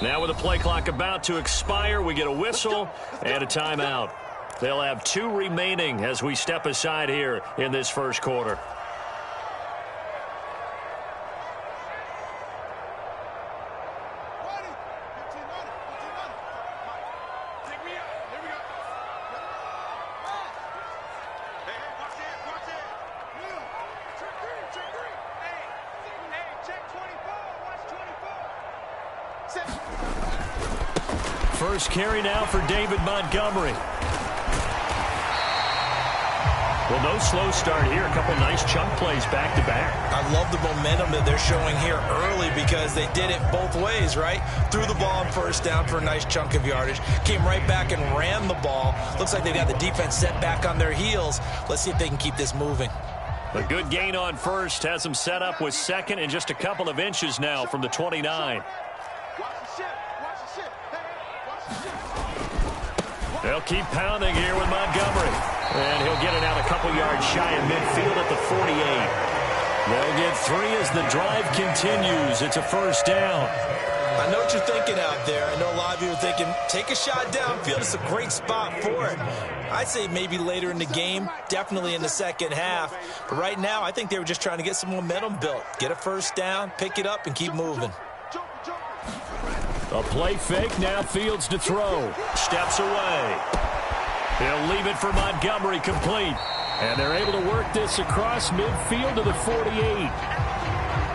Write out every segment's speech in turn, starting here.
Now with the play clock about to expire, we get a whistle and a timeout. They'll have 2 remaining as we step aside here in this first quarter. First carry now for David Montgomery. Well, no slow start here. A couple nice chunk plays back-to-back. I love the momentum that they're showing here early because they did it both ways, right? Threw the ball on first down for a nice chunk of yardage. Came right back and ran the ball. Looks like they've got the defense set back on their heels. Let's see if they can keep this moving. A good gain on first has them set up with second and just a couple of inches now from the 29. They'll keep pounding here with Montgomery. And he'll get it out a couple yards shy of midfield at the 48. They'll get 3 as the drive continues. It's a first down. I know what you're thinking out there. I know a lot of you are thinking, take a shot downfield. It's a great spot for it. I'd say maybe later in the game, definitely in the second half. But right now, I think they were just trying to get some momentum built. Get a first down, pick it up, and keep moving. A play fake, now Fields to throw. Steps away. He'll leave it for Montgomery, complete. And they're able to work this across midfield to the 48.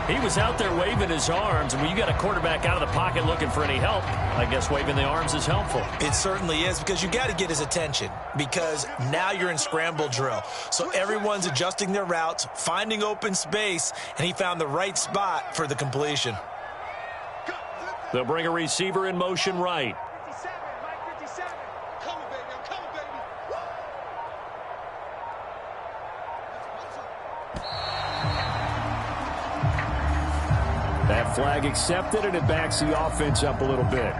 He was out there waving his arms, and when you got a quarterback out of the pocket looking for any help, I guess waving the arms is helpful. It certainly is, because you got to get his attention, because now you're in scramble drill. So everyone's adjusting their routes, finding open space, and he found the right spot for the completion. They'll bring a receiver in motion right. That flag accepted, and it backs the offense up a little bit.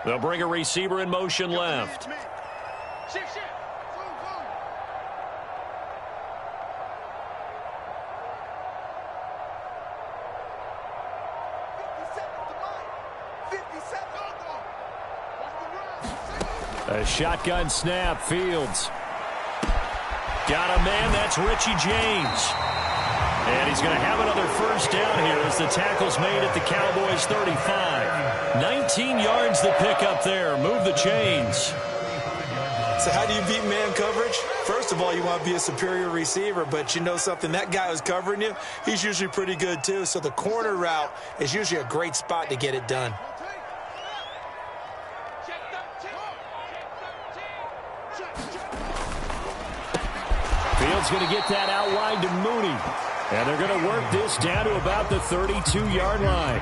They'll bring a receiver in motion left. A shotgun snap, Fields. Got a man, that's Richie James. And he's going to have another first down here as the tackle's made at the Cowboys' 35. 19 yards the pick up there. Move the chains. So how do you beat man coverage? First of all, you want to be a superior receiver, but you know something, that guy who's covering you, he's usually pretty good too. So the corner route is usually a great spot to get it done. Fields going to get that out wide to Mooney. And they're going to work this down to about the 32-yard line.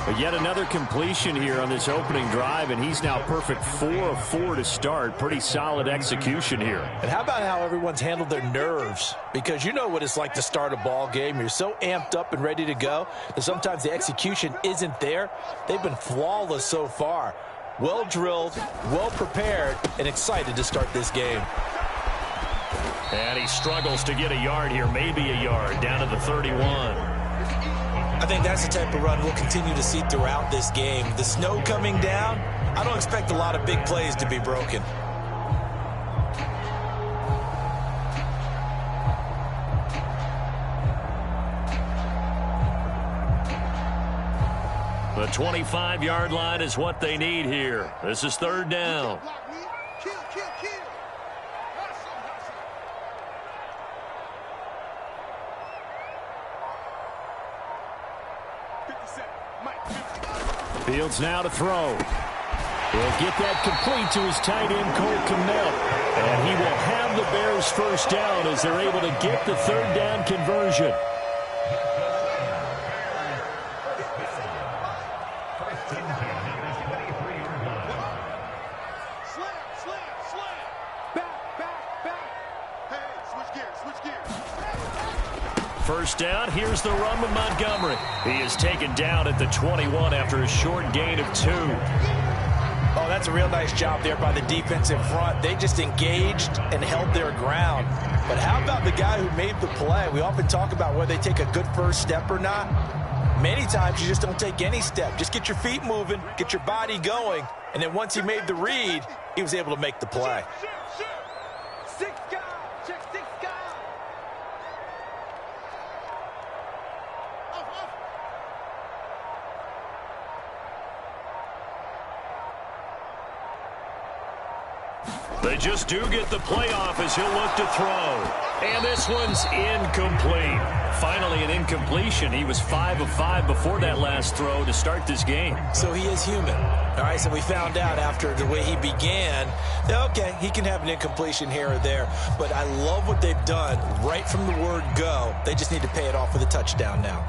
But yet another completion here on this opening drive, and he's now perfect 4 of 4 to start. Pretty solid execution here. And how about how everyone's handled their nerves? Because you know what it's like to start a ball game. You're so amped up and ready to go that sometimes the execution isn't there. They've been flawless so far. Well drilled, well prepared, and excited to start this game. And he struggles to get a yard here, maybe a yard, down to the 31. I think that's the type of run we'll continue to see throughout this game. The snow coming down, I don't expect a lot of big plays to be broken. The 25-yard line is what they need here. This is third down. Fields now to throw. He'll get that complete to his tight end, Cole Kmet. And he will have the Bears first down as they're able to get the third down conversion. First down, here's the run with Montgomery. He is taken down at the 21 after a short gain of 2. Oh, that's a real nice job there by the defensive front. They just engaged and held their ground. But how about the guy who made the play? We often talk about whether they take a good first step or not. Many times you just don't take any step. Just get your feet moving, get your body going, and then once he made the read, he was able to make the play. They just do get the playoff as he'll look to throw. And this one's incomplete. Finally an incompletion. He was 5 of 5 before that last throw to start this game. So he is human. All right, so we found out after the way he began that, okay, he can have an incompletion here or there. But I love what they've done right from the word go. They just need to pay it off with a touchdown now.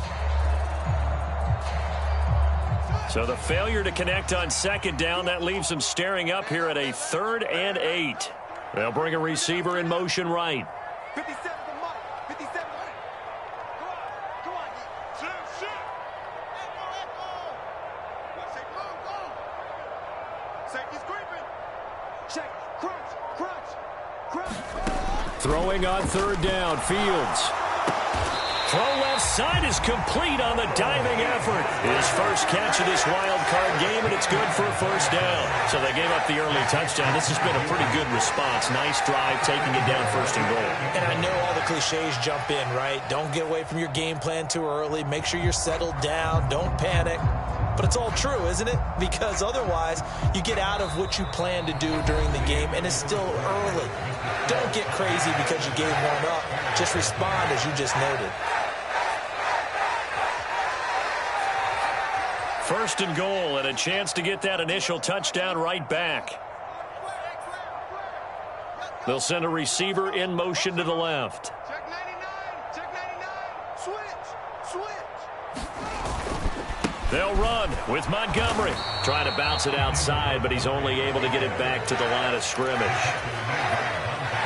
So the failure to connect on second down, that leaves them staring up here at a 3rd and 8. They'll bring a receiver in motion right. 57 to Mike. 57. Come on. Shoot. Echo. Safety's creeping. Check. Crunch. Throwing on 3rd down, Fields. Throw left side is complete on the diving effort. His first catch of this wild card game, and it's good for a first down. So they gave up the early touchdown. This has been a pretty good response. Nice drive, taking it down 1st and goal. And I know all the cliches jump in, right? Don't get away from your game plan too early. Make sure you're settled down. Don't panic. But it's all true, isn't it? Because otherwise, you get out of what you plan to do during the game, and it's still early. Don't get crazy because you gave one up. Just respond as you just noted. 1st and goal, and a chance to get that initial touchdown right back. They'll send a receiver in motion to the left. Check 99. Switch. They'll run with Montgomery. Trying to bounce it outside, but he's only able to get it back to the line of scrimmage.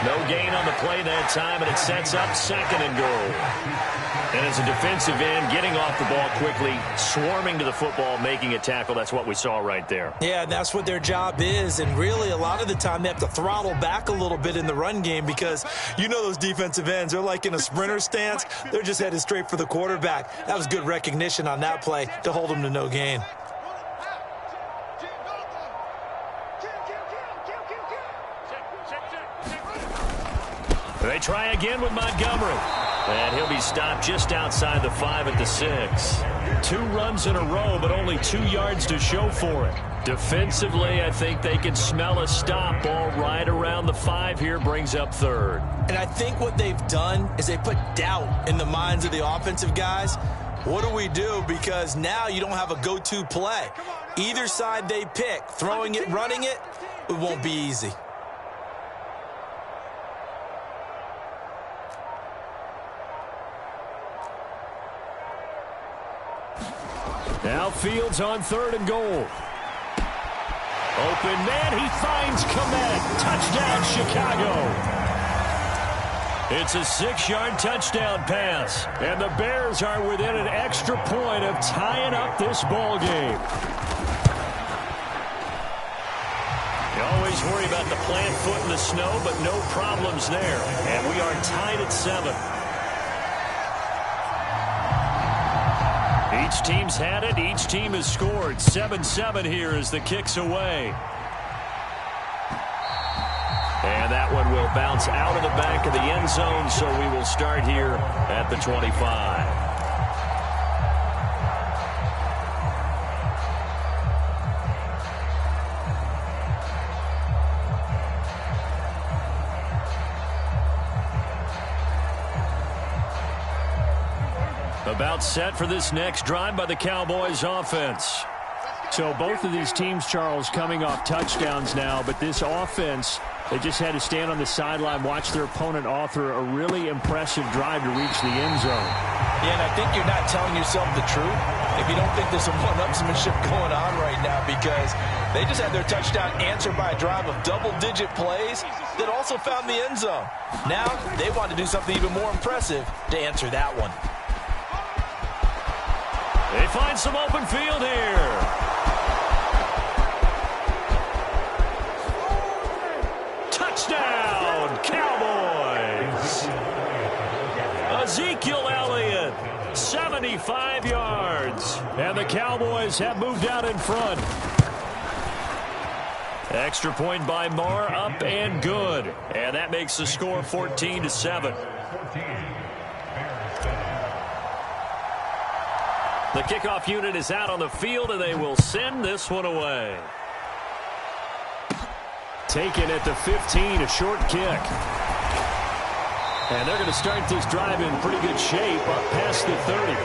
No gain on the play that time, and it sets up 2nd and goal. And as a defensive end, getting off the ball quickly, swarming to the football, making a tackle, that's what we saw right there. Yeah, and that's what their job is. And really, a lot of the time, they have to throttle back a little bit in the run game because you know those defensive ends, they're like in a sprinter stance. They're just headed straight for the quarterback. That was good recognition on that play to hold them to no gain. They try again with Montgomery. And he'll be stopped just outside the 5 at the 6. 2 runs in a row, but only 2 yards to show for it. Defensively, I think they can smell a stop. Ball right around the 5 here, brings up 3rd. And I think what they've done is they put doubt in the minds of the offensive guys. What do we do? Because now you don't have a go-to play. Either side they pick, throwing it, running it, it won't be easy. Now Fields on 3rd and goal. Open man, he finds Komet. Touchdown, Chicago. It's a 6-yard touchdown pass. And the Bears are within an extra point of tying up this ball game. You always worry about the plant foot in the snow, but no problems there. And we are tied at 7. Each team's had it. Each team has scored. 7-7 here as the kick's away. And that one will bounce out of the back of the end zone, so we will start here at the 25. About set for this next drive by the Cowboys offense. So both of these teams, Charles, coming off touchdowns now, but this offense, they just had to stand on the sideline, watch their opponent author a really impressive drive to reach the end zone. Yeah, and I think you're not telling yourself the truth if you don't think there's some one-upsmanship going on right now, because they just had their touchdown answered by a drive of double-digit plays that also found the end zone. Now they want to do something even more impressive to answer that one. They find some open field here. Touchdown, Cowboys. Ezekiel Elliott, 75 yards. And the Cowboys have moved out in front. Extra point by Moore, up and good. And that makes the score 14-7. The kickoff unit is out on the field, and they will send this one away. Taken at the 15, a short kick. And they're going to start this drive in pretty good shape up past the 30.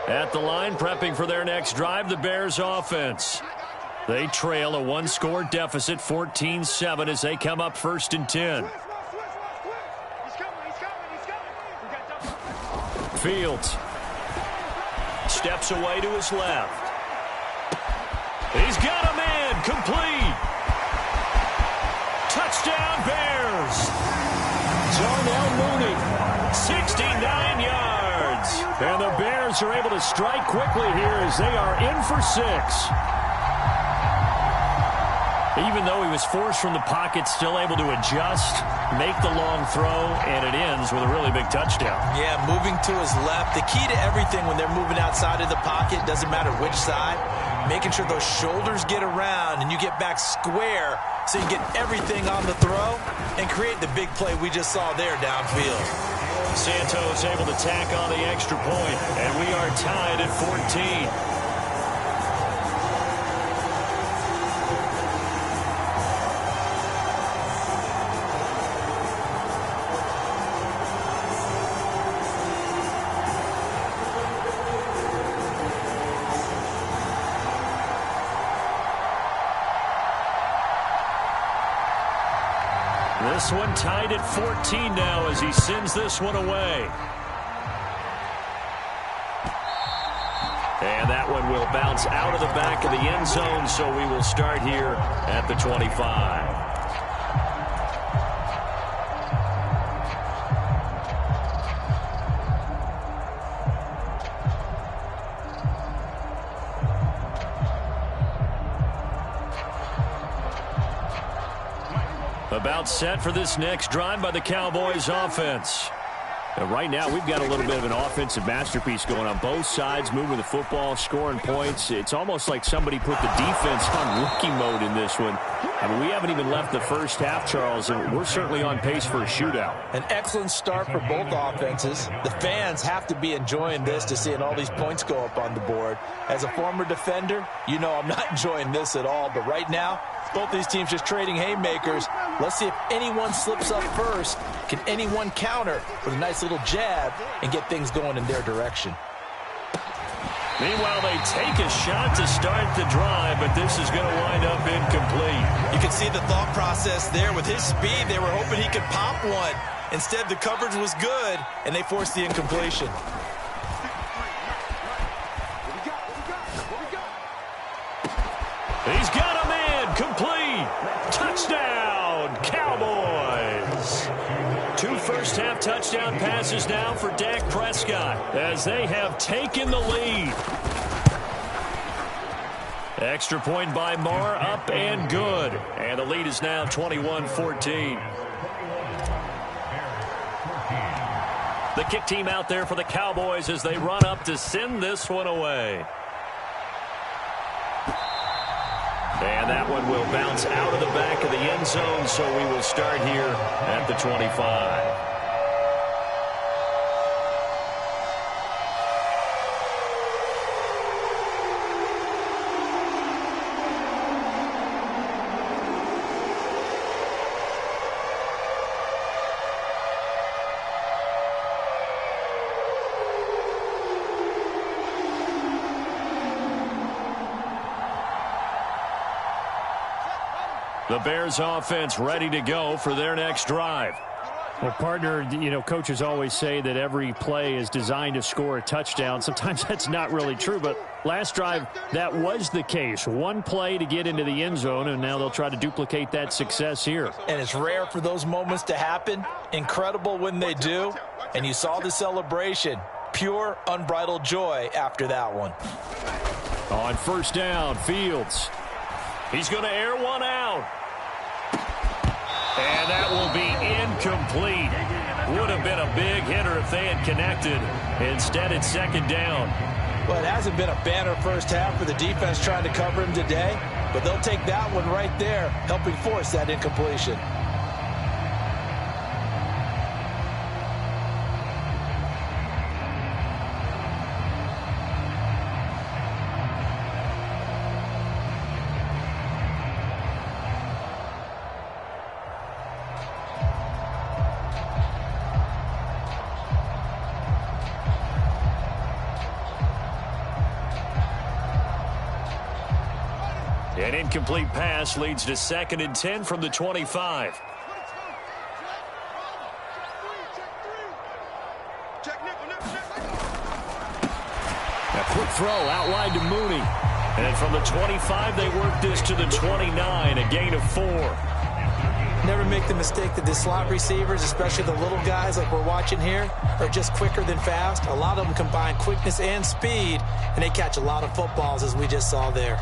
At the line, prepping for their next drive, the Bears offense. They trail a one-score deficit, 14-7, as they come up 1st and 10. Fields steps away to his left. He's got a man, complete. Touchdown, Bears. Darnell Mooney, 69 yards. And the Bears are able to strike quickly here as they are in for 6. Even though he was forced from the pocket, still able to adjust, make the long throw, and it ends with a really big touchdown. Yeah, moving to his left. The key to everything when they're moving outside of the pocket, doesn't matter which side, making sure those shoulders get around and you get back square so you get everything on the throw and create the big play we just saw there downfield. Santos able to tack on the extra point, and we are tied at 14. This one tied at 14 now as he sends this one away. And that one will bounce out of the back of the end zone, so we will start here at the 25. About set for this next drive by the Cowboys offense. And right now, we've got a little bit of an offensive masterpiece going on both sides, moving the football, scoring points. It's almost like somebody put the defense on rookie mode in this one. I mean, we haven't even left the first half, Charles, and we're certainly on pace for a shootout. An excellent start for both offenses. The fans have to be enjoying this to seeing all these points go up on the board. As a former defender, you know I'm not enjoying this at all, but right now, both these teams just trading haymakers. Let's see if anyone slips up first. Can anyone counter with a nice little jab and get things going in their direction? Meanwhile, they take a shot to start the drive, but this is going to wind up incomplete. You can see the thought process there. With his speed, they were hoping he could pop one. Instead, the coverage was good, and they forced the incompletion. He's got a man, complete. Touchdown, Cowboys. 2 first-half touchdown passes now for Dak Prescott as they have taken the lead. Extra point by Moore, up and good. And the lead is now 21-14. The kick team out there for the Cowboys as they run up to send this one away. And that one will bounce out of the back of the end zone, so we will start here at the 25. The Bears offense ready to go for their next drive. Well, partner, coaches always say that every play is designed to score a touchdown. Sometimes that's not really true, but last drive, that was the case. One play to get into the end zone, and now they'll try to duplicate that success here. And it's rare for those moments to happen. Incredible when they do. And you saw the celebration. Pure, unbridled joy after that one. On first down, Fields. He's going to air one out. And that will be incomplete. Would have been a big hitter if they had connected. Instead, it's second down. Well, it hasn't been a banner first half for the defense trying to cover him today, but they'll take that one right there, helping force that incompletion. An incomplete pass leads to 2nd and 10 from the 25. A quick throw out wide to Mooney. And from the 25, they work this to the 29, a gain of 4. Never make the mistake that the slot receivers, especially the little guys like we're watching here, are just quicker than fast. A lot of them combine quickness and speed, and they catch a lot of footballs, as we just saw there.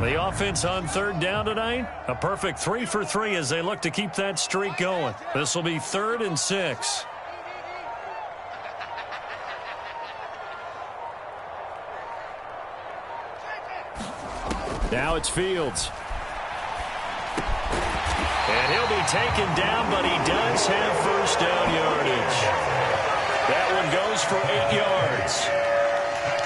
The offense on third down tonight, a perfect 3 for 3 as they look to keep that streak going. This will be 3rd and 6. Now it's Fields. And he'll be taken down, but he does have first down yardage. That one goes for 8 yards.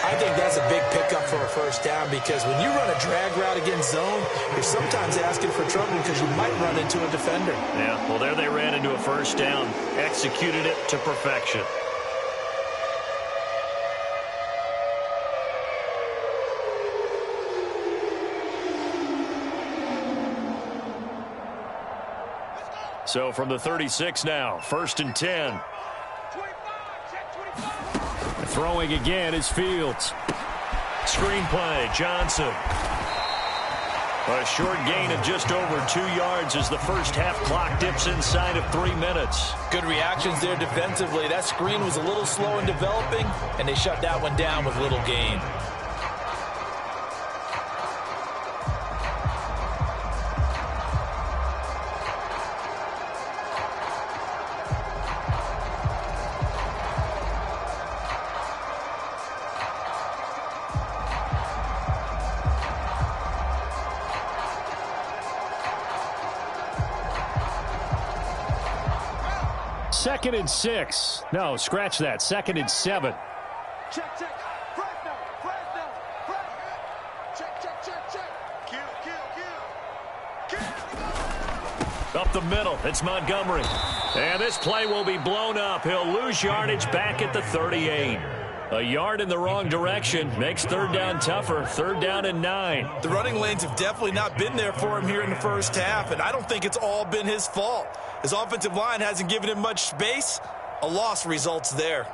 I think that's a big pickup for a first down, because when you run a drag route against zone, you're sometimes asking for trouble because you might run into a defender. Yeah, well, there they ran into a first down, executed it to perfection. So from the 36 now, 1st and 10. Throwing again is Fields. Screenplay, Johnson. A short gain of just over 2 yards as the first half clock dips inside of 3 minutes. Good reactions there defensively. That screen was a little slow in developing, and they shut that one down with little gain. Second and 6. No, scratch that. 2nd and 7. Check. Fresno. Check. Kill. Up the middle, it's Montgomery. And this play will be blown up. He'll lose yardage back at the 38. A yard in the wrong direction makes third down tougher. 3rd down and 9. The running lanes have definitely not been there for him here in the first half, and I don't think it's all been his fault. His offensive line hasn't given him much space. A loss results there.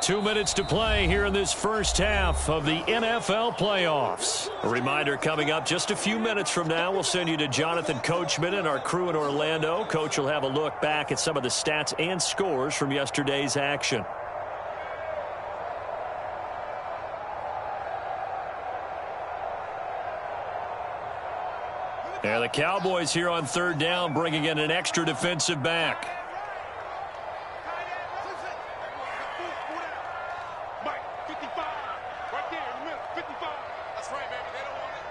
2 minutes to play here in this first half of the NFL playoffs. A reminder, coming up just a few minutes from now, we'll send you to Jonathan Coachman and our crew in Orlando. Coach will have a look back at some of the stats and scores from yesterday's action. And the Cowboys here on 3rd down, bringing in an extra defensive back. Mike, 55. Right there in the middle. 55. That's right, baby. They don't want it.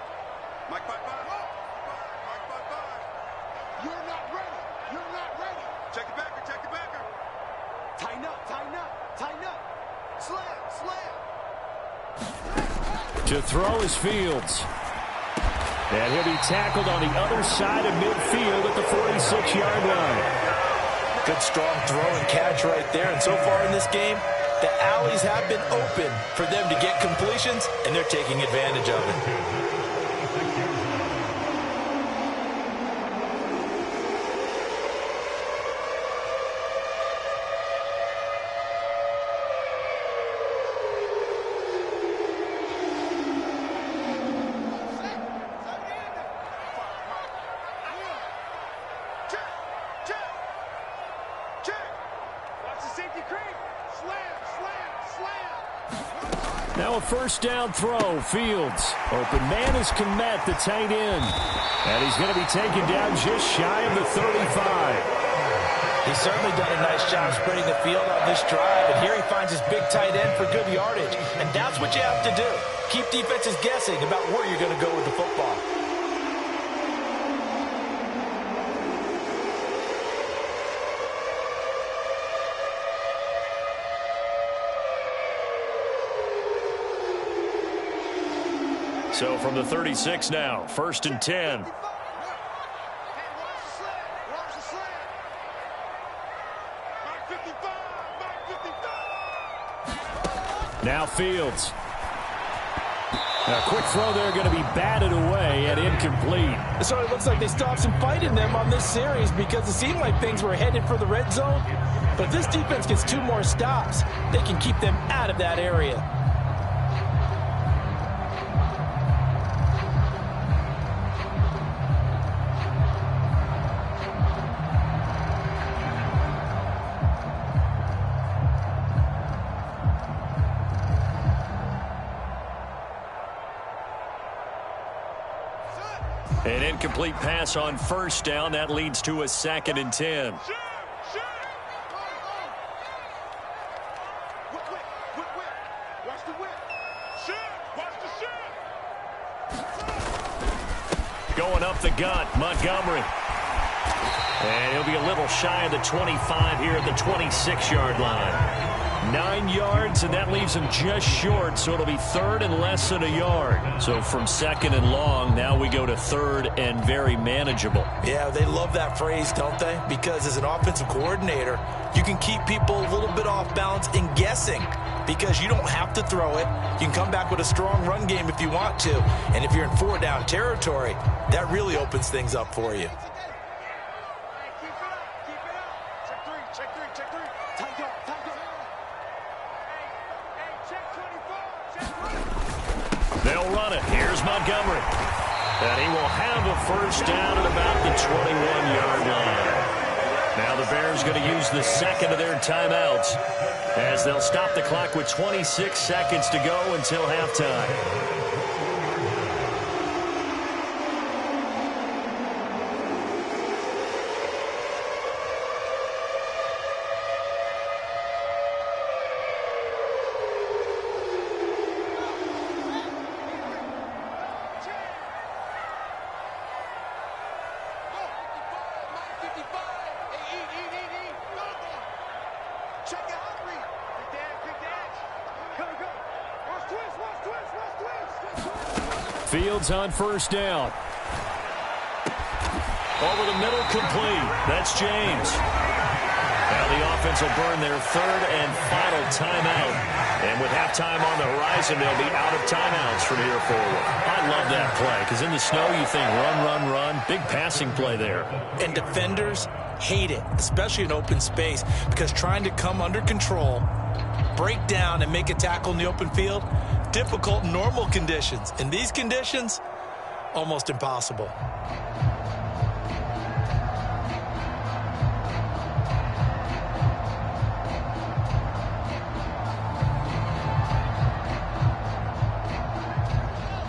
Mike, 55. Mike, 55. You're not ready. To throw is Fields. And he'll be tackled on the other side of midfield at the 46-yard line. Good strong throw and catch right there. And so far in this game, the alleys have been open for them to get completions, and they're taking advantage of it. Now a first down throw. Fields. Open man is Komet, the tight end. And he's going to be taken down just shy of the 35. He's certainly done a nice job spreading the field on this drive. And here he finds his big tight end for good yardage. And that's what you have to do. Keep defenses guessing about where you're going to go with the football. So from the 36 now, 1st and 10. Now Fields. A quick throw there, going to be batted away and incomplete. So it looks like they stopped some fight in them on this series because it seemed like things were headed for the red zone. But if this defense gets 2 more stops, they can keep them out of that area. An incomplete pass on first down. That leads to a 2nd and 10. Going up the gut, Montgomery. And he'll be a little shy of the 25 here at the 26-yard line. 9 yards, and that leaves him just short, so it'll be 3rd and less than a yard. So from 2nd and long, now we go to 3rd and very manageable. Yeah, they love that phrase, don't they? Because as an offensive coordinator, you can keep people a little bit off balance in guessing because you don't have to throw it. You can come back with a strong run game if you want to. And if you're in 4-down territory, that really opens things up for you. They'll run it. Here's Montgomery. And he will have a first down at about the 21-yard line. Now the Bears going to use the 2nd of their timeouts as they'll stop the clock with 26 seconds to go until halftime. Fields on first down. Over the middle, complete. That's James. Now the offense will burn their 3rd and final timeout. And with halftime on the horizon, they'll be out of timeouts from here forward. I love that play because in the snow you think run, run, run. Big passing play there. And defenders hate it, especially in open space, because trying to come under control, break down, and make a tackle in the open field, difficult in normal conditions. In these conditions, almost impossible.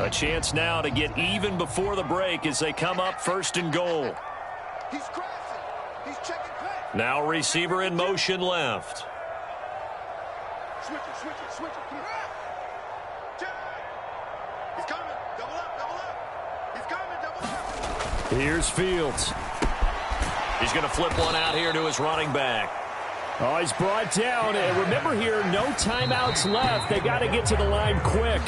A chance now to get even before the break as they come up 1st and goal. He's crossing. He's checking play. Now receiver in motion left. Switch it, switch it, switch it. Come on. He's coming. Double up, double up. He's coming, double up. Here's Fields. He's going to flip one out here to his running back. Oh, he's brought down. And remember here, no timeouts left. They got to get to the line quick.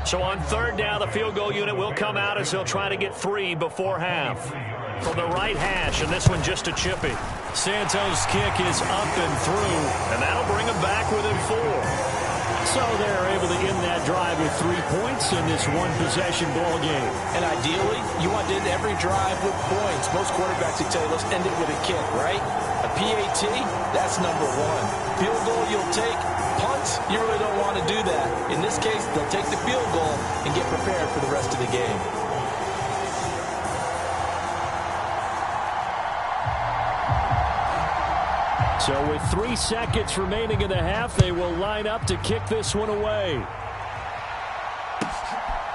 So on third down, the field goal unit will come out as they'll try to get 3 before half. From the right hash, and this one just a chippy. Santos' kick is up and through, and that'll bring them back within 4. So they're able to end that drive with 3 points in this one-possession ball game. And ideally, you want to end every drive with points. Most quarterbacks would tell you, let's end it with a kick, right? A PAT, that's number 1. Field goal you'll take. Punts, you really don't want to do that. In this case, they'll take the field goal and get prepared for the rest of the game. So with 3 seconds remaining in the half, they will line up to kick this one away.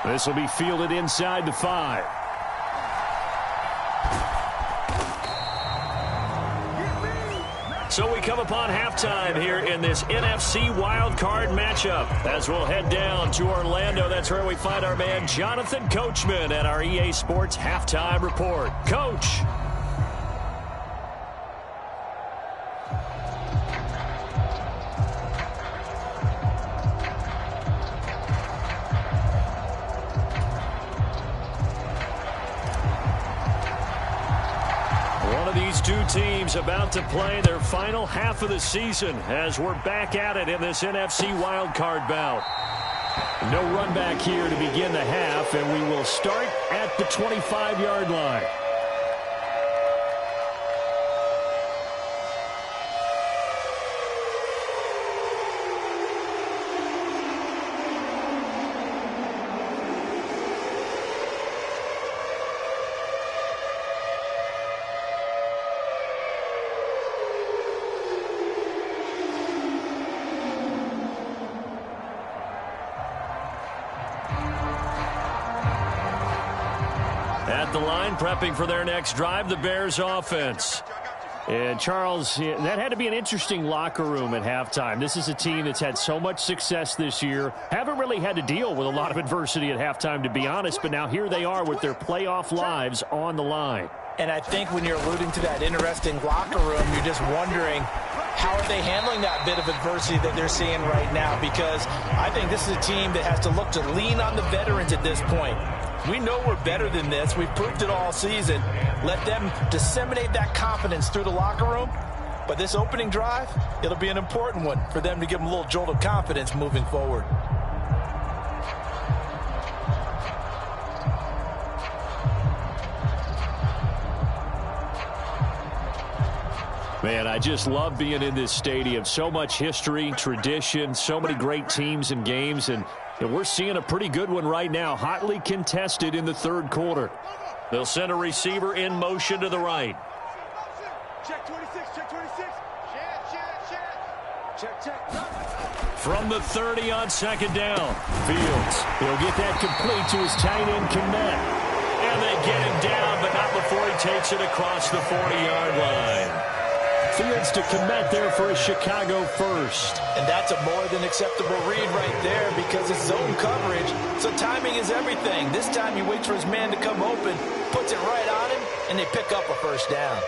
This will be fielded inside the 5. So we come upon halftime here in this NFC wildcard matchup. As we'll head down to Orlando, that's where we find our man Jonathan Coachman at our EA Sports Halftime Report. Coach. Two teams about to play their final half of the season as we're back at it in this NFC wildcard bout. No run back here to begin the half, and we will start at the 25-yard line. At the line, prepping for their next drive, the Bears offense. And Charles, that had to be an interesting locker room at halftime. This is a team that's had so much success this year. Haven't really had to deal with a lot of adversity at halftime, to be honest, but now here they are with their playoff lives on the line. And I think when you're alluding to that interesting locker room, you're just wondering, how are they handling that bit of adversity that they're seeing right now? Because I think this is a team that has to look to lean on the veterans at this point. We know we're better than this. We've proved it all season. Let them disseminate that confidence through the locker room. But this opening drive, it'll be an important one for them to give them a little jolt of confidence moving forward. Man, I just love being in this stadium. So much history, tradition, so many great teams and games, and we're seeing a pretty good one right now, hotly contested in the third quarter. They'll send a receiver in motion to the right. Check 26, check 26. Check. From the 30 on second down. Fields, he'll get that complete to his tight end, Kmet. And they get him down, but not before he takes it across the 40-yard line. Fields to Kmet there for a Chicago first. And that's a more than acceptable read right there because it's zone coverage, so timing is everything. This time he waits for his man to come open, puts it right on him, and they pick up a first down.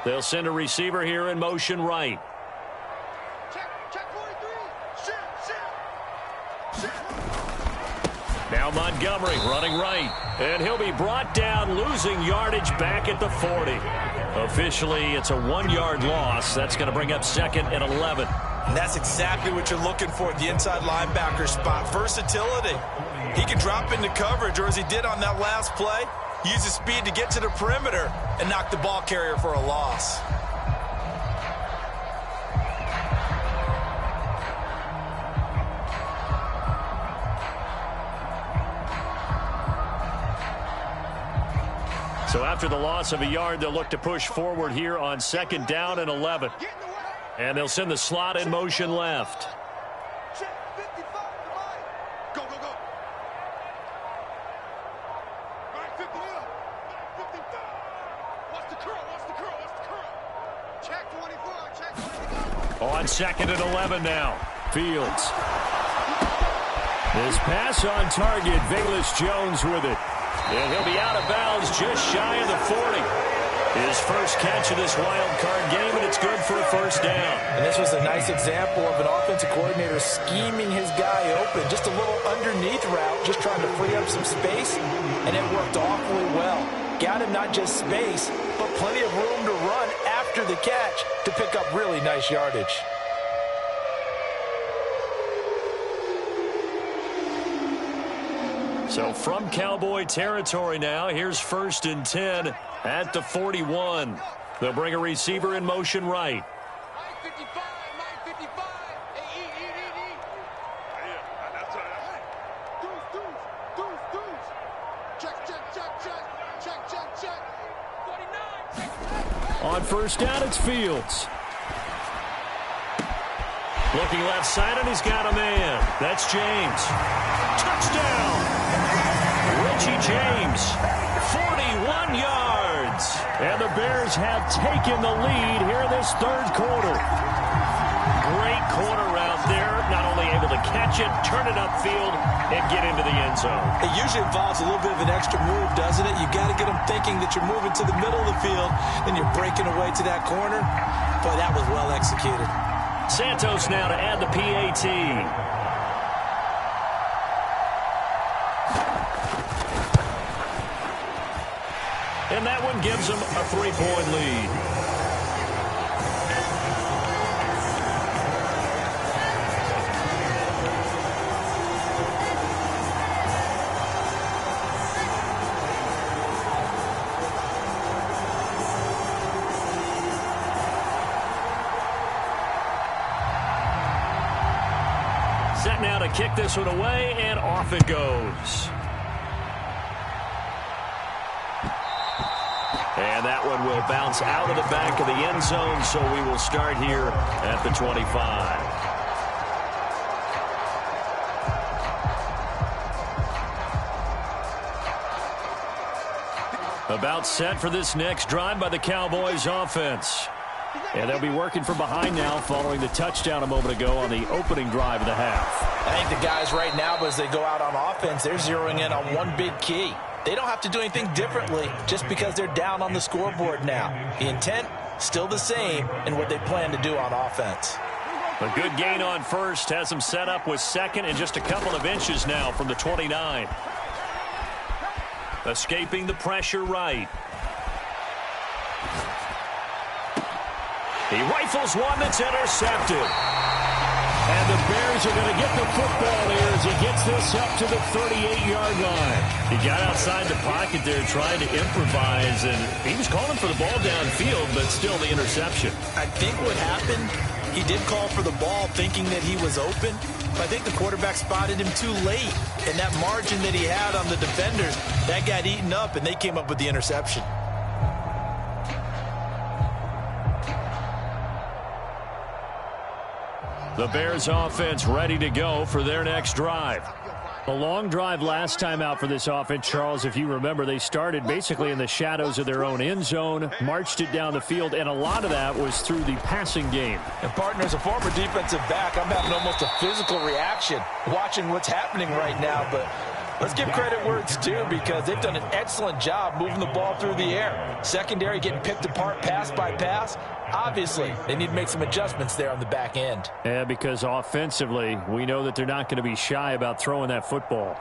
They'll send a receiver here in motion right. Check 43. Now Montgomery running right. And he'll be brought down, losing yardage back at the 40. Officially, it's a 1-yard loss. That's going to bring up second and 11. And that's exactly what you're looking for at the inside linebacker spot. Versatility. He can drop into coverage, or as he did on that last play, use his speed to get to the perimeter and knock the ball carrier for a loss. So after the loss of a yard, they'll look to push forward here on second down and 11. And they'll send the slot in motion left. Check 55. Go. Right 50. 55. Watch the curl. Check 24. On second and 11 now. Fields. His pass on target. Velus Jones with it. And he'll be out of bounds just shy of the 40. His first catch of this wild card game, and it's good for a first down. And this was a nice example of an offensive coordinator scheming his guy open. Just a little underneath route, just trying to free up some space, and it worked awfully well. Got him not just space, but plenty of room to run after the catch to pick up really nice yardage. So from Cowboy territory now, here's 1st and 10 at the 41. They'll bring a receiver in motion right. On first down, it's Fields. Looking left side, and he's got a man. That's James. Touchdown! Richie James, 41 yards. And the Bears have taken the lead here in this third quarter. Great corner route there. Not only able to catch it, turn it upfield, and get into the end zone. It usually involves a little bit of an extra move, doesn't it? You got to get them thinking that you're moving to the middle of the field, and you're breaking away to that corner. Boy, that was well executed. Santos now to add the PAT. And that one gives them a 3-point lead. Set now to kick this one away, and off it goes. And that one will bounce out of the back of the end zone, so we will start here at the 25. About set for this next drive by the Cowboys offense. And they'll be working from behind now following the touchdown a moment ago on the opening drive of the half. I think the guys right now, as they go out on offense, they're zeroing in on one big key. They don't have to do anything differently just because they're down on the scoreboard now. The intent, still the same in what they plan to do on offense. A good gain on first has them set up with second and just a couple of inches now from the 29. Escaping the pressure right. He rifles one that's intercepted. And the Bears are going to get the football here as he gets this up to the 38-yard line. He got outside the pocket there trying to improvise, and he was calling for the ball downfield, but still the interception. I think what happened, he did call for the ball thinking that he was open, but I think the quarterback spotted him too late. And that margin that he had on the defenders, that got eaten up, and they came up with the interception. The Bears offense ready to go for their next drive. A long drive last time out for this offense, Charles. If you remember, they started basically in the shadows of their own end zone, marched it down the field, and a lot of that was through the passing game. And partner, as a former defensive back, I'm having almost a physical reaction watching what's happening right now. But let's give credit where it's due, because they've done an excellent job moving the ball through the air. Secondary getting picked apart pass by pass. Obviously, they need to make some adjustments there on the back end. Yeah, because offensively, we know that they're not going to be shy about throwing that football.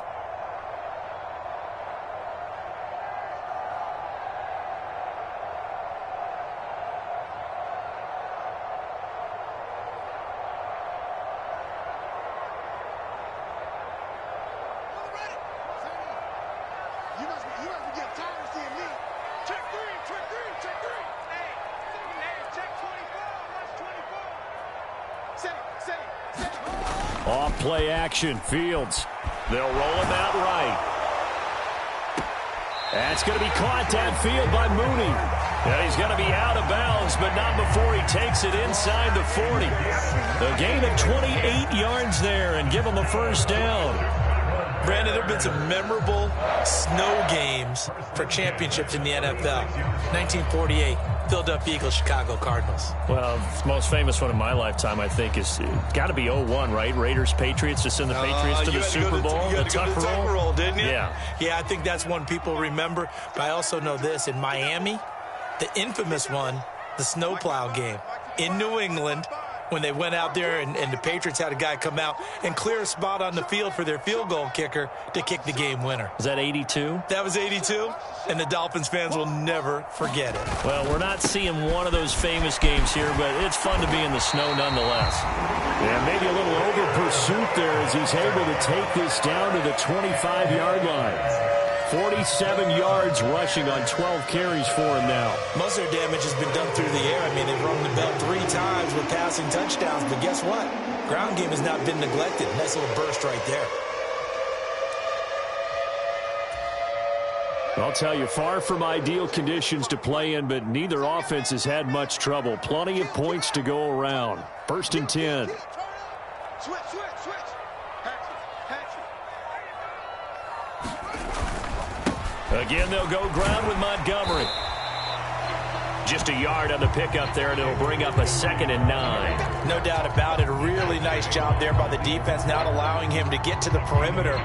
Off play action, Fields. They'll roll him out right. That's going to be caught downfield by Mooney. And he's going to be out of bounds, but not before he takes it inside the 40. A gain of 28 yards there and give him a first down. Brandon, there have been some memorable snow games for championships in the NFL. 1948, Philadelphia Eagles, Chicago Cardinals. Well, the most famous one in my lifetime, I think, is got to be 0-1, right? Raiders, Patriots, to send the Patriots to the Super Bowl. You had to go to the Tuck roll, didn't you? Yeah. Yeah, I think that's one people remember. But I also know this. In Miami, the infamous one, the snowplow game in New England, when they went out there and the Patriots had a guy come out and clear a spot on the field for their field goal kicker to kick the game winner. Was that 82? That was 82, and the Dolphins fans will never forget it. Well, we're not seeing one of those famous games here, but it's fun to be in the snow nonetheless. Yeah, maybe a little over-pursuit there as he's able to take this down to the 25-yard line. 47 yards rushing on 12 carries for him now. Most of their damage has been done through the air. I mean, they've rung the bell 3 times with passing touchdowns, but guess what? Ground game has not been neglected. Nice little burst right there. I'll tell you, far from ideal conditions to play in, but neither offense has had much trouble. Plenty of points to go around. 1st and 10. Switch. Again, they'll go ground with Montgomery. Just a yard on the pickup there, and it'll bring up a 2nd and 9. No doubt about it. A really nice job there by the defense, not allowing him to get to the perimeter.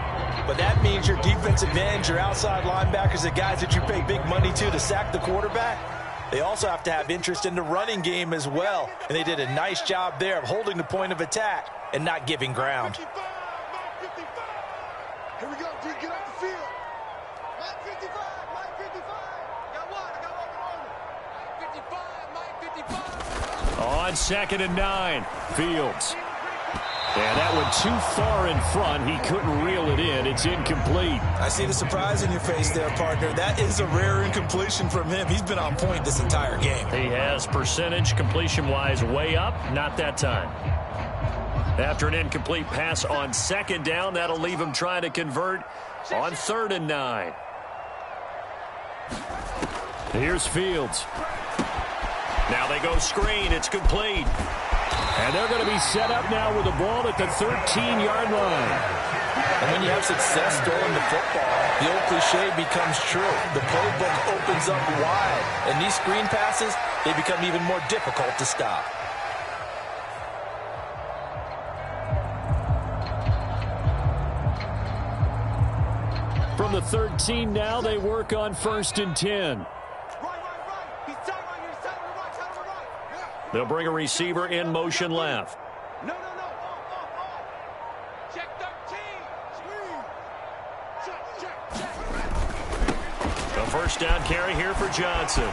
But that means your defensive ends, your outside linebackers, the guys that you pay big money to sack the quarterback, they also have to have interest in the running game as well. And they did a nice job there of holding the point of attack and not giving ground. 55. Here we go, D. Get off the field. 55. Got one. I got one on. 55. On 2nd and 9, Fields. And that went too far in front. He couldn't reel it in. It's incomplete. I see the surprise in your face there, partner. That is a rare incompletion from him. He's been on point this entire game. He has percentage completion-wise way up. Not that time. After an incomplete pass on 2nd down, that'll leave him trying to convert on 3rd and 9. Here's Fields. Now they go screen. It's complete. And they're going to be set up now with the ball at the 13-yard line. And when you have success throwing the football, the old cliche becomes true. The playbook opens up wide. And these screen passes, they become even more difficult to stop. From the 13 now, they work on 1st and 10. They'll bring a receiver in motion left. No. Check 13. Check. A 1st down carry here for Johnson.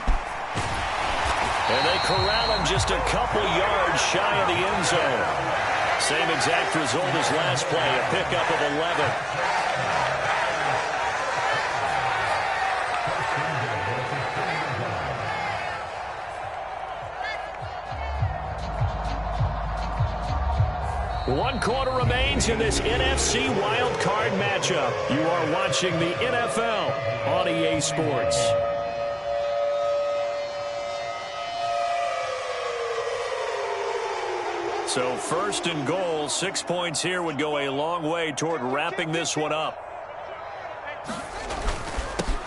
And they corral him just a couple yards shy of the end zone. Same exact result as last play, a pickup of 11. One quarter remains in this NFC wildcard matchup. You are watching the NFL on EA Sports. So 1st and goal, 6 points here would go a long way toward wrapping this one up.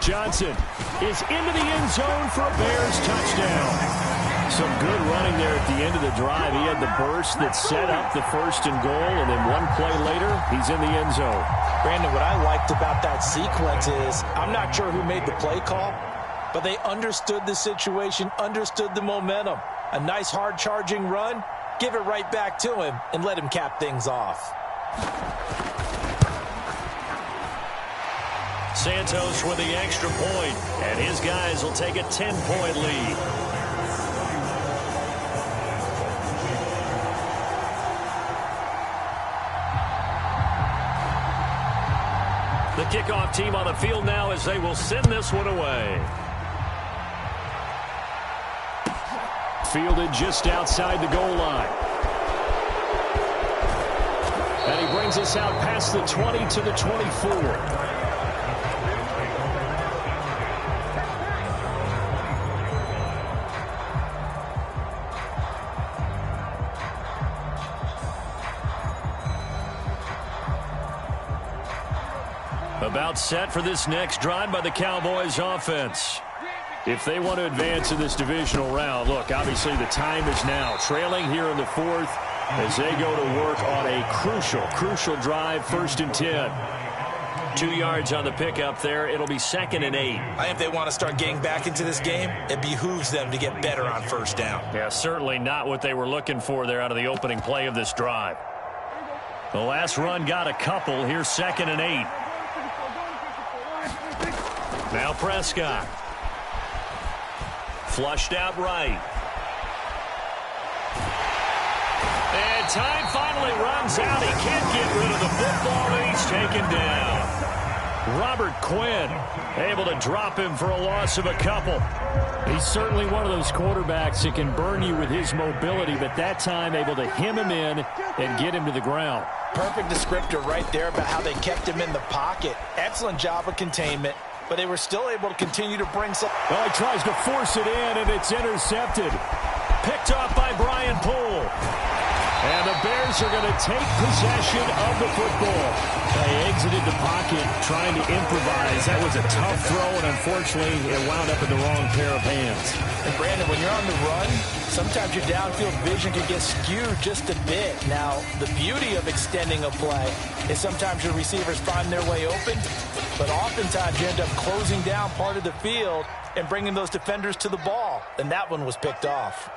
Johnson is into the end zone for a Bears touchdown. Some good running there at the end of the drive. He had the burst that set up the 1st and goal, and then one play later, he's in the end zone. Brandon, what I liked about that sequence is I'm not sure who made the play call, but they understood the situation, understood the momentum. A nice hard-charging run, give it right back to him, and let him cap things off. Santos with the extra point, and his guys will take a 10-point lead. The kickoff team on the field now as they will send this one away. Fielded just outside the goal line. And he brings us out past the 20 to the 24. About set for this next drive by the Cowboys offense. If they want to advance in this divisional round, look, obviously the time is now. Trailing here in the fourth as they go to work on a crucial drive, 1st and 10. 2 yards on the pickup there. It'll be 2nd and 8. I think if they want to start getting back into this game, it behooves them to get better on 1st down. Yeah, certainly not what they were looking for there out of the opening play of this drive. The last run got a couple. Here's 2nd and 8. Now Prescott. Flushed out right. And time finally runs out. He can't get rid of the football, and he's taken down. Robert Quinn able to drop him for a loss of a couple. He's certainly one of those quarterbacks that can burn you with his mobility, but that time able to hem him in and get him to the ground. Perfect descriptor right there about how they kept him in the pocket. Excellent job of containment, but they were still able to continue to bring some. Well, he tries to force it in, and it's intercepted. Picked off by Brian Poole. And the Bears are going to take possession of the football. They exited the pocket trying to improvise. That was a tough throw, and unfortunately, it wound up in the wrong pair of hands. And Brandon, when you're on the run, sometimes your downfield vision can get skewed just a bit. Now, the beauty of extending a play is sometimes your receivers find their way open, but oftentimes you end up closing down part of the field and bringing those defenders to the ball. And that one was picked off.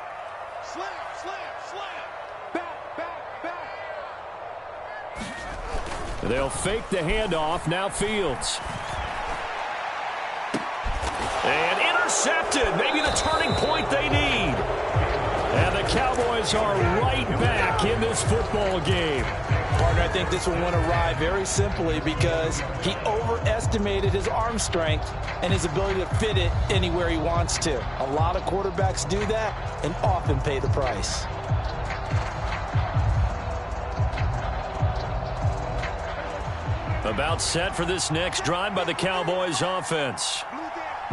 Slam, slam, slam. Back, back, back. They'll fake the handoff. Now Fields. And intercepted. Maybe the turning point they need. And the Cowboys are right back in this football game. Partner, I think this will want to ride very simply because he overestimated his arm strength and his ability to fit it anywhere he wants to. A lot of quarterbacks do that and often pay the price. About set for this next drive by the Cowboys offense.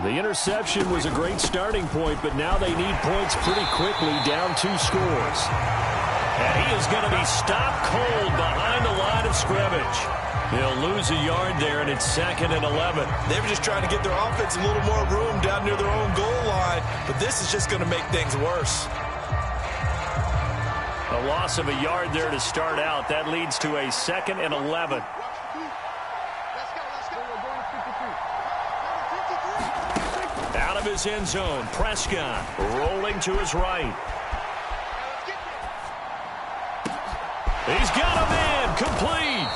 The interception was a great starting point, but now they need points pretty quickly, down 2 scores. And he is going to be stopped cold behind the line of scrimmage. He'll lose a yard there, and it's 2nd and 11. They were just trying to get their offense a little more room down near their own goal line, but this is just going to make things worse. A loss of a yard there to start out. That leads to a 2nd and 11. Out of his end zone, Prescott rolling to his right. He's got a man complete.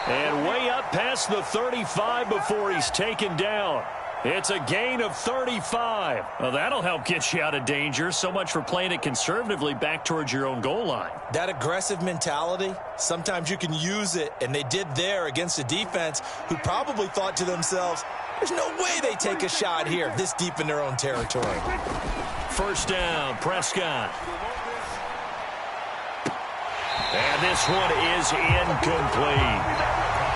And way up past the 35 before he's taken down. It's a gain of 35. Well, that'll help get you out of danger. So much for playing it conservatively back towards your own goal line. That aggressive mentality, sometimes you can use it, and they did there against a defense who probably thought to themselves, there's no way they take a shot here this deep in their own territory. 1st down, Prescott. And this one is incomplete.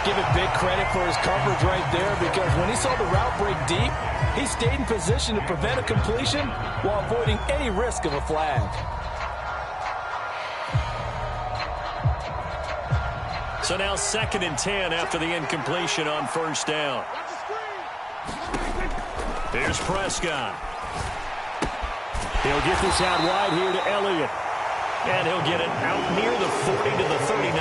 Give it big credit for his coverage right there because when he saw the route break deep, he stayed in position to prevent a completion while avoiding any risk of a flag. So now 2nd and 10 after the incompletion on 1st down. Here's Prescott. He'll get this out wide here to Elliott. And he'll get it out near the 40 to the 39.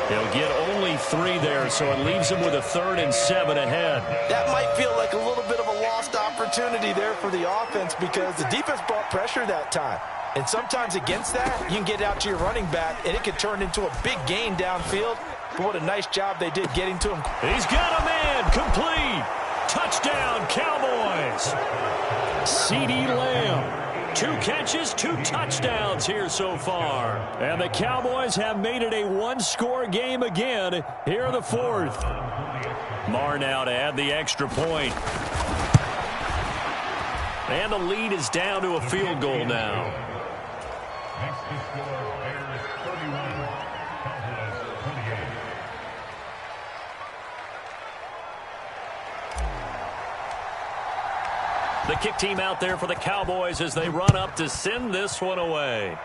He'll get only 3 there, so it leaves him with a 3rd and 7 ahead. That might feel like a little bit of a lost opportunity there for the offense because the defense brought pressure that time. And sometimes against that, you can get out to your running back, and it could turn into a big gain downfield. But what a nice job they did getting to him. He's got a man complete. Touchdown, Cowboys. CeeDee Lamb. 2 catches, 2 touchdowns here so far. And the Cowboys have made it a 1-score game again here in the 4th. Marr now to add the extra point. And the lead is down to a field goal now. The kick team out there for the Cowboys as they run up to send this one away.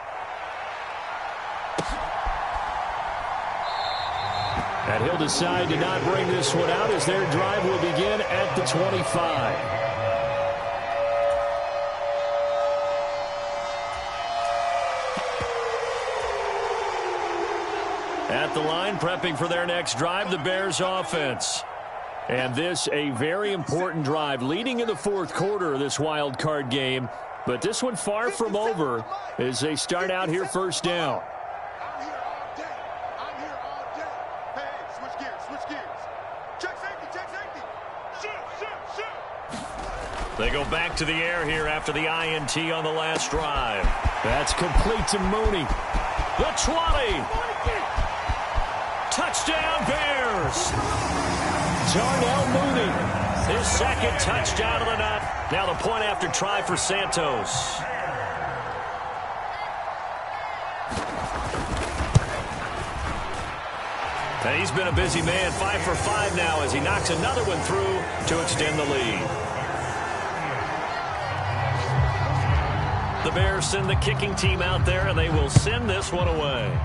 And he'll decide to not bring this one out as their drive will begin at the 25. At the line, prepping for their next drive, the Bears offense. And this a very important drive leading in the fourth quarter of this wild card game. But this one far from over as they start out here first down. I'm here all day. I'm here all day. Hey, switch gears. Check safety. Shoot. They go back to the air here after the INT on the last drive. That's complete to Mooney. The 20. Touchdown, Bears. Darnell Mooney. His second touchdown of the night. Now the point after try for Santos. And he's been a busy man, 5 for 5 now as he knocks another one through to extend the lead. The Bears send the kicking team out there, and they will send this one away.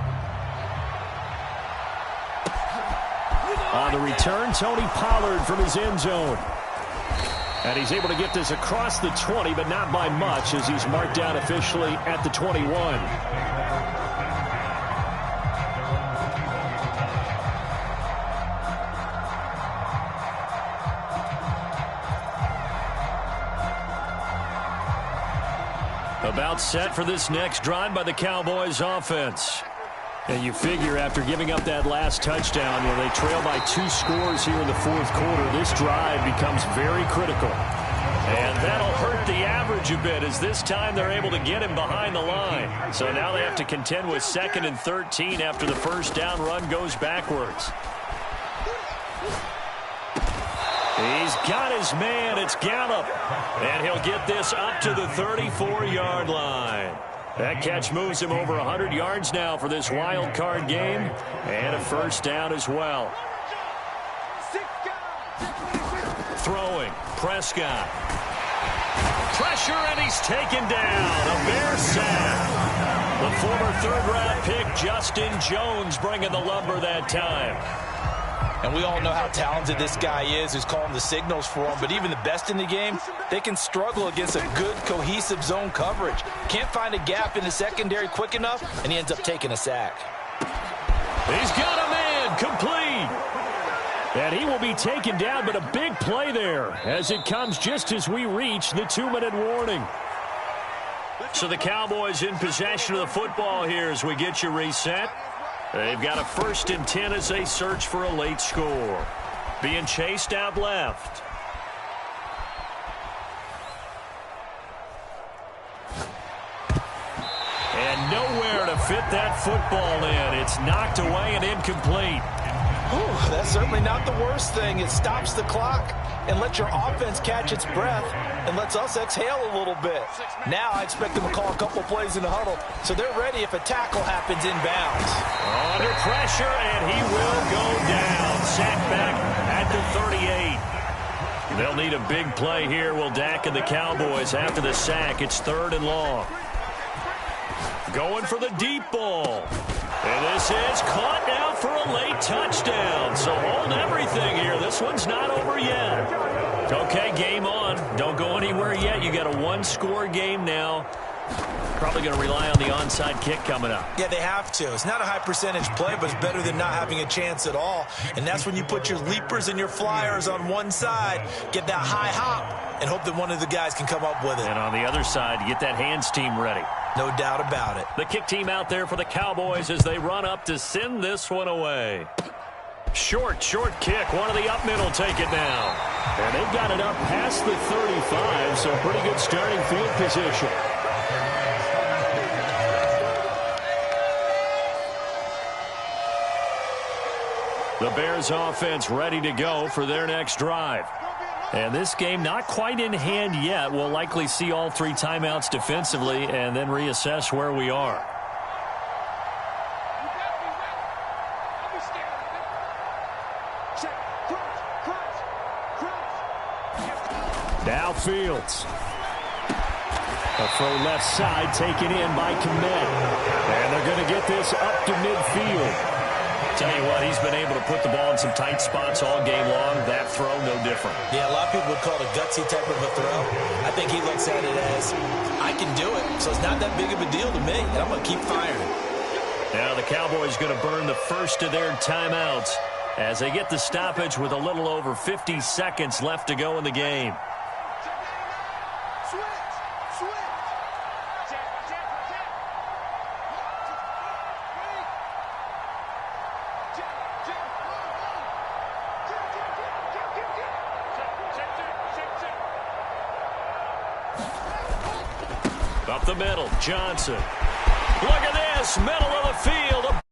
On the return, Tony Pollard from his end zone. And he's able to get this across the 20, but not by much as he's marked down officially at the 21. About set for this next drive by the Cowboys offense. And you figure after giving up that last touchdown, they trail by 2 scores here in the fourth quarter. This drive becomes very critical. And that'll hurt the average a bit as this time they're able to get him behind the line. So now they have to contend with 2nd and 13 after the first down run goes backwards. He's got his man. It's Gallup. And he'll get this up to the 34-yard line. That catch moves him over 100 yards now for this wild card game. And a first down as well. Throwing. Prescott. Pressure, and he's taken down. A Bear sack. The former third-round pick, Justin Jones, bringing the lumber that time. And we all know how talented this guy is who's calling the signals for him. But even the best in the game, they can struggle against a good, cohesive zone coverage. Can't find a gap in the secondary quick enough, and he ends up taking a sack. He's got a man complete. And he will be taken down, but a big play there as it comes just as we reach the 2-minute warning. So the Cowboys in possession of the football here as we get you reset. They've got a 1st and 10 as they search for a late score. Being chased out left. And nowhere to fit that football in. It's knocked away and incomplete. Ooh, that's certainly not the worst thing. It stops the clock and lets your offense catch its breath and lets us exhale a little bit. Now I expect them to call a couple plays in the huddle so they're ready if a tackle happens inbounds. Under pressure, and he will go down. Sacked back at the 38. They'll need a big play here, will Dak and the Cowboys after the sack. It's 3rd and long. Going for the deep ball. And this is caught now for a late touchdown. So hold everything here. This one's not over yet. Okay, game on. Don't go anywhere yet. You got a 1-score game now. Probably going to rely on the onside kick coming up. Yeah, they have to. It's not a high percentage play, but it's better than not having a chance at all. And that's when you put your leapers and your flyers on one side, get that high hop, and hope that one of the guys can come up with it. And on the other side, you get that hands team ready. No doubt about it. The kick team out there for the Cowboys as they run up to send this one away. Short kick. One of the up middle take it now. And they've got it up past the 35, so pretty good starting field position. The Bears offense ready to go for their next drive. And this game not quite in hand yet. We'll likely see all 3 timeouts defensively and then reassess where we are. Now Fields. A throw left side taken in by Kmet. And they're going to get this up to midfield. Tell you what, he's been able to put the ball in some tight spots all game long. That throw, no different. Yeah, a lot of people would call it a gutsy type of a throw. I think he looks at it as, I can do it, so it's not that big of a deal to me, and I'm going to keep firing. Now the Cowboys going to burn the first of their timeouts as they get the stoppage with a little over 50 seconds left to go in the game. Up the middle, Johnson. Look at this, middle of the field, a